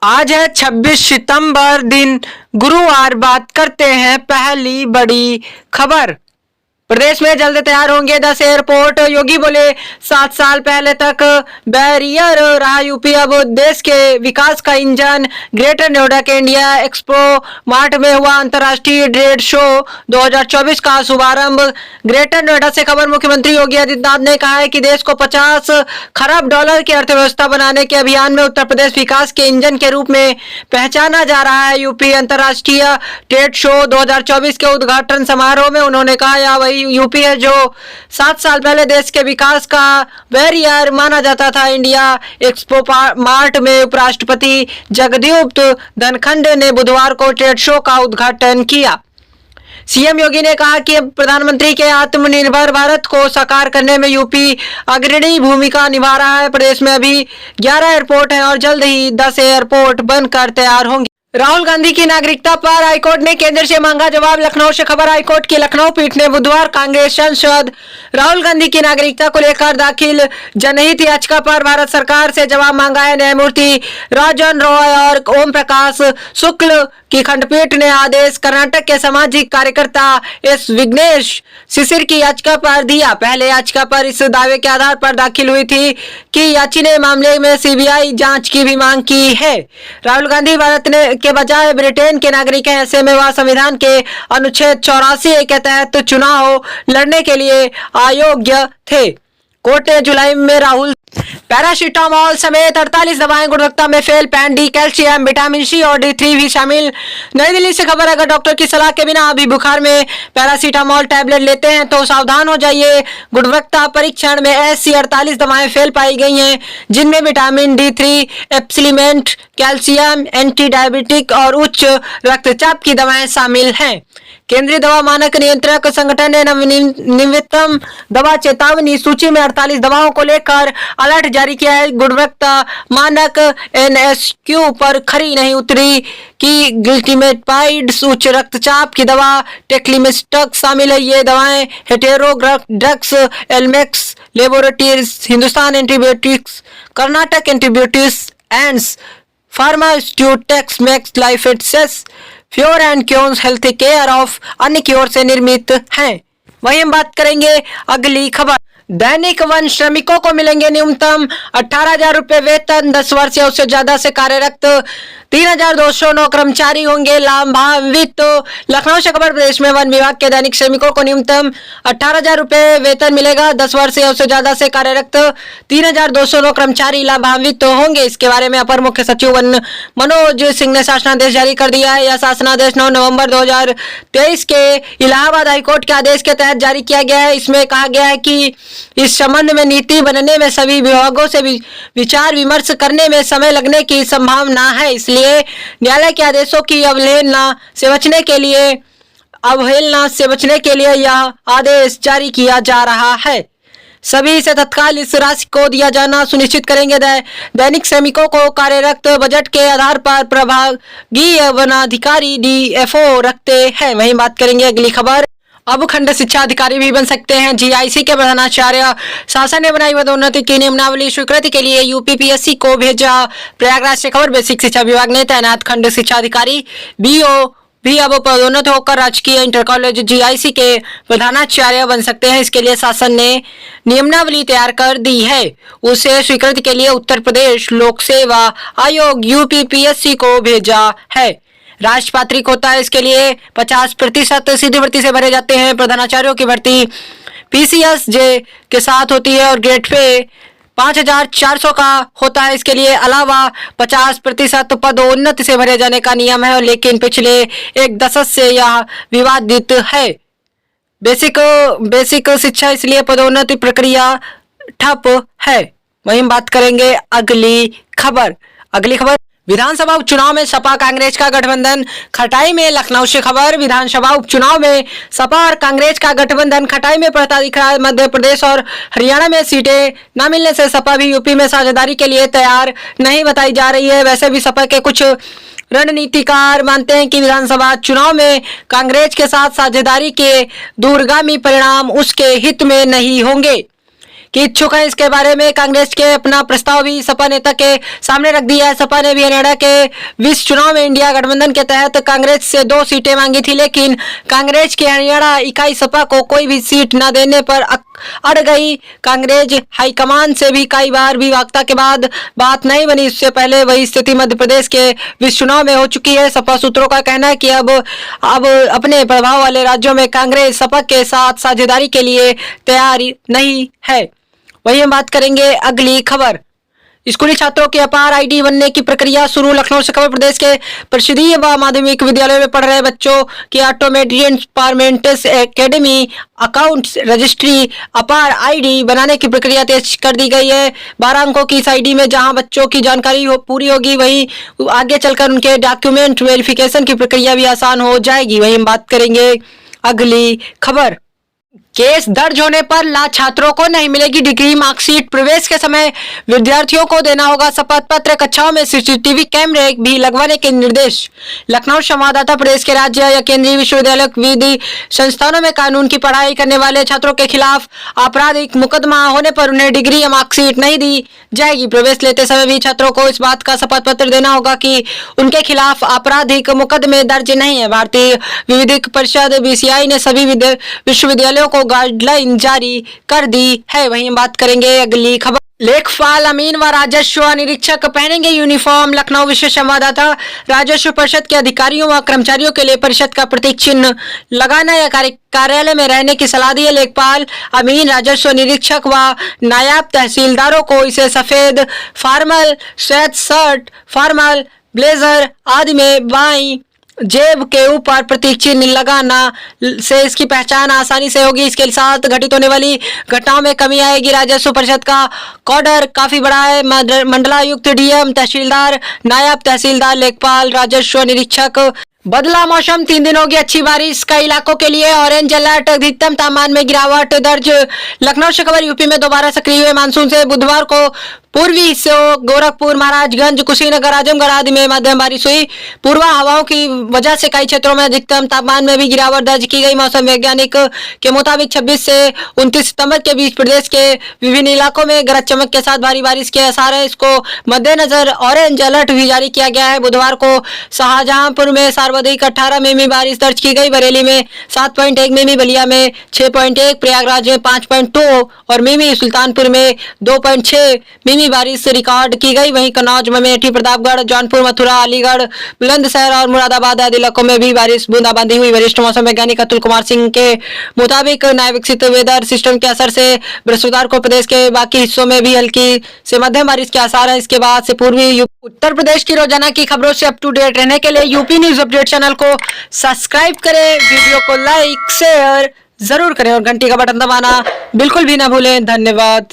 आज है 26 सितंबर दिन गुरुवार। बात करते हैं पहली बड़ी खबर। प्रदेश में जल्द तैयार होंगे 10 एयरपोर्ट। योगी बोले 7 साल पहले तक बैरियर रहा यूपी, अब देश के विकास का इंजन। ग्रेटर नोएडा के इंडिया एक्सपो मार्ट में हुआ अंतर्राष्ट्रीय ट्रेड शो 2024 का शुभारंभ। ग्रेटर नोएडा से खबर। मुख्यमंत्री योगी आदित्यनाथ ने कहा है कि देश को 50 खरब डॉलर की अर्थव्यवस्था बनाने के अभियान में उत्तर प्रदेश विकास के इंजन के रूप में पहचाना जा रहा है। यूपी अंतर्राष्ट्रीय ट्रेड शो 2024 के उद्घाटन समारोह में उन्होंने कहा, यह वही यूपी है जो 7 साल पहले देश के विकास का बैरियर माना जाता था। इंडिया एक्सपो मार्ट में उपराष्ट्रपति जगदीप धनखड़ ने बुधवार को ट्रेड शो का उद्घाटन किया। सीएम योगी ने कहा कि प्रधानमंत्री के आत्मनिर्भर भारत को साकार करने में यूपी अग्रणी भूमिका निभा रहा है। प्रदेश में अभी 11 एयरपोर्ट हैं और जल्द ही 10 एयरपोर्ट बनकर तैयार होंगे। राहुल गांधी की नागरिकता पर हाईकोर्ट ने केंद्र से मांगा जवाब। लखनऊ से खबर। हाईकोर्ट की लखनऊ पीठ ने बुधवार कांग्रेस सांसद राहुल गांधी की नागरिकता को लेकर दाखिल जनहित याचिका पर भारत सरकार से जवाब मांगा है। न्यायमूर्ति राजन रॉय और ओम प्रकाश शुक्ल की खंडपीठ ने आदेश कर्नाटक के सामाजिक कार्यकर्ता एस विघ्नेश शिशिर की याचिका पर दिया। पहले याचिका पर इस दावे के आधार पर दाखिल हुई थी कि याची ने मामले में सीबीआई जांच की भी मांग की है। राहुल गांधी भारत के बजाय ब्रिटेन के नागरिक हैं, ऐसे में वह संविधान के अनुच्छेद 84 के तहत चुनाव लड़ने के लिए अयोग्य थे। कोर्ट ने जुलाई में राहुल पैरासीटामोल समेत 48 दवाएं गुणवत्ता में fail. Pan D, calcium, vitamin C और D3 भी शामिल। नई दिल्ली से खबर। अगर डॉक्टर की सलाह के बिना अभी बुखार में पैरासीटामोल टैबलेट लेते हैं तो सावधान हो जाइए। गुणवत्ता परीक्षण में ऐसी 48 दवाएं फेल पाई गई हैं जिनमें विटामिन D3, एप्सिलिमेंट, कैल्शियम, एंटी डायबिटिक और उच्च रक्तचाप की दवाएं शामिल हैं। केंद्रीय दवा मानक नियंत्रक संगठन ने नवीनतम दवा चेतावनी सूची में 48 दवाओं को लेकर अलर्ट जारी किया है। गुणवत्ता मानक NSQ पर खरी नहीं उतरी कि ग्लिटिमेटाइड उच्च रक्तचाप की दवा टेक्लिमिस्टक शामिल है। ये दवाएं Hetero drugs, Elmex laboratories, Hindustan antibiotics, Karnataka antibiotics and pharmaceutics, max life pure and cures health care of अन्य की ओर से निर्मित हैं। वहीं हम बात करेंगे अगली खबर। दैनिक वन श्रमिकों को मिलेंगे न्यूनतम 18,000 रुपए वेतन। 10 वर्ष या उससे ज्यादा से कार्यरत 3,209 कर्मचारी होंगे लाभान्वित। लखनऊ से खबर। प्रदेश में वन विभाग के दैनिक श्रमिकों को न्यूनतम 18,000 रुपए वेतन मिलेगा। 10 वर्ष या उससे ज्यादा से कार्यरत 3,209 कर्मचारी लाभान्वित होंगे। इसके बारे में अपर मुख्य सचिव वन मनोज सिंह ने शासनादेश जारी कर दिया है। यह शासनादेश 9 नवंबर 2023 के इलाहाबाद हाईकोर्ट के आदेश के तहत जारी किया गया है। इसमें कहा गया है कि इस संबंध में नीति बनने में सभी विभागों से विचार विमर्श करने में समय लगने की संभावना है। इसलिए न्यायालय के आदेशों की अवहेलना से बचने के लिए यह आदेश जारी किया जा रहा है। सभी से तत्काल इस राशि को दिया जाना सुनिश्चित करेंगे। दैनिक श्रमिकों को कार्यरत बजट के आधार पर प्रभागीय वनाधिकारी DFO रखते हैं। वहीं बात करेंगे अगली खबर। अब खंड शिक्षा अधिकारी भी बन सकते हैं। GIC के प्रधानाचार्य शासन ने बनाई पदोन्नति की नियमावली स्वीकृति के लिए UPPSC को भेजा। प्रयागराज से खबर। बेसिक शिक्षा विभाग ने तैनात खंड शिक्षा अधिकारी BO भी अब पदोन्नत होकर राजकीय इंटर कॉलेज GIC के प्रधानाचार्य बन सकते हैं। इसके लिए शासन ने नियमावली तैयार कर दी है। उसे स्वीकृति के लिए उत्तर प्रदेश लोक सेवा आयोग UPPSC को भेजा है। राजपात्रिक होता है। इसके लिए 50% सीधी भर्ती से भरे जाते हैं। प्रधानाचार्यों की भर्ती PCSJ के साथ होती है और ग्रेड पे 5,400 का होता है। इसके लिए अलावा 50% पदोन्नति से भरे जाने का नियम है, लेकिन पिछले एक दशक से यह विवादित है। बेसिक शिक्षा इसलिए पदोन्नति प्रक्रिया ठप है। वहीं बात करेंगे अगली खबर। विधानसभा उपचुनाव में सपा कांग्रेस का गठबंधन खटाई में। लखनऊ से खबर। विधानसभा उपचुनाव में सपा और कांग्रेस का गठबंधन खटाई में पड़ता दिख रहा है। मध्य प्रदेश और हरियाणा में सीटें न मिलने से सपा भी यूपी में साझेदारी के लिए तैयार नहीं बताई जा रही है। वैसे भी सपा के कुछ रणनीतिकार मानते हैं कि विधानसभा चुनाव में कांग्रेस के साथ साझेदारी के दूरगामी परिणाम उसके हित में नहीं होंगे। कि इच्छुक है। इसके बारे में कांग्रेस के अपना प्रस्ताव भी सपा नेता के सामने रख दिया है। सपा ने भी हरियाणा के 20 चुनाव में इंडिया गठबंधन के तहत कांग्रेस से 2 सीटें मांगी थी, लेकिन कांग्रेस की हरियाणा इकाई सपा को कोई भी सीट न देने पर अड़ गई। कांग्रेस हाईकमान से भी कई बार भी वार्ता के बाद बात नहीं बनी। इससे पहले वही स्थिति मध्य प्रदेश के 20 चुनाव में हो चुकी है। सपा सूत्रों का कहना है कि अब अपने प्रभाव वाले राज्यों में कांग्रेस सपा के साथ साझेदारी के लिए तैयार नहीं है। वही हम बात करेंगे अगली खबर। स्कूली छात्रों के अपार आईडी बनने की प्रक्रिया शुरू। लखनऊ से खबर। प्रदेश के परिषदीय व माध्यमिक विद्यालयों में पढ़ रहे बच्चों की ऑटोमेटेड पार्मेंट्स एकेडमी अकाउंट रजिस्ट्री अपार आईडी बनाने की प्रक्रिया तेज कर दी गई है। 12 अंकों की इस आईडी में जहां बच्चों की जानकारी पूरी होगी, वहीं आगे चलकर उनके डॉक्यूमेंट वेरिफिकेशन की प्रक्रिया भी आसान हो जाएगी। वहीं हम बात करेंगे अगली खबर। केस दर्ज होने पर छात्रों को नहीं मिलेगी डिग्री मार्कशीट। प्रवेश के समय विद्यार्थियों को देना होगा शपथ पत्र। कक्षाओं में सीसीटीवी कैमरे भी लगवाने के निर्देश। लखनऊ संवाददाता। प्रदेश के राज्य या केंद्रीय विश्वविद्यालय विधि संस्थानों में कानून की पढ़ाई करने वाले छात्रों के खिलाफ आपराधिक मुकदमा होने पर उन्हें डिग्री या मार्कशीट नहीं दी जाएगी। प्रवेश लेते समय भी छात्रों को इस बात का शपथ पत्र देना होगा कि उनके खिलाफ आपराधिक मुकदमे दर्ज नहीं है। भारतीय विधिक परिषद BCI ने सभी विश्वविद्यालयों को गाइडलाइन जारी कर दी है। वहीं हम बात करेंगे अगली खबर। लेखपाल अमीन व राजस्व निरीक्षक पहनेंगे यूनिफॉर्म। लखनऊ विशेष संवाददाता। राजस्व परिषद के अधिकारियों व कर्मचारियों के लिए परिषद का प्रतीक चिन्ह लगाना या कार्यालय में रहने की सलाह दी है। लेखपाल अमीन, राजस्व निरीक्षक व नायब तहसीलदारों को इसे सफेद formal sweat shirt, formal blazer आदि में बाईं जेब के ऊपर प्रतीक चिन्ह लगाना से इसकी पहचान आसानी से होगी। इसके साथ घटित होने वाली घटनाओं में कमी आएगी। राजस्व परिषद का कॉडर काफी बड़ा है। मंडलायुक्त, DM, तहसीलदार, नायब तहसीलदार, लेखपाल, राजस्व निरीक्षक। बदला मौसम। 3 दिन होगी अच्छी बारिश। कई इलाकों के लिए ऑरेंज अलर्ट। अधिकतम तापमान में गिरावट दर्ज। लखनऊ से खबर। यूपी में दोबारा सक्रिय हुए मानसून से बुधवार को पूर्वी हिस्सों गोरखपुर, महाराजगंज, कुशीनगर, आजमगढ़ आदि में मध्यम बारिश हुई। पूर्वा हवाओं की वजह से कई क्षेत्रों में अधिकतम तापमान में भी गिरावट दर्ज की गई। मौसम वैज्ञानिक के मुताबिक 26 से 29 सितंबर के बीच प्रदेश के विभिन्न इलाकों में गरज चमक के साथ भारी बारिश के आसार है। इसको मद्देनजर ऑरेंज अलर्ट भी जारी किया गया है। बुधवार को शाहजहांपुर में सर्वाधिक 18 मिमी बारिश दर्ज की गई। बरेली में 7.1 मिमी, बलिया में 6.1, प्रयागराज में 5.2 और मिमी, सुल्तानपुर में 2.6 मिमी बारिश रिकॉर्ड की गई। वहीं कन्नौज, अमेठी, प्रतापगढ़, जौनपुर, मथुरा, अलीगढ़, बुलंदशहर और मुरादाबाद आदि इलाकों में भी बारिश बूंदाबांदी हुई। वरिष्ठ मौसम वैज्ञानिक अतुल कुमार सिंह के मुताबिक नए विकसित वेदर सिस्टम के असर से बृहस्पतिवार को प्रदेश के बाकी हिस्सों में भी हल्की से मध्यम बारिश के आसार है। इसके बाद से पूर्वी उत्तर प्रदेश की रोजाना की खबरों से अप टू डेट रहने के लिए यूपी न्यूज अपडेट चैनल को सब्सक्राइब करें, वीडियो को लाइक शेयर जरूर करें और घंटी का बटन दबाना बिल्कुल भी ना भूलें। धन्यवाद।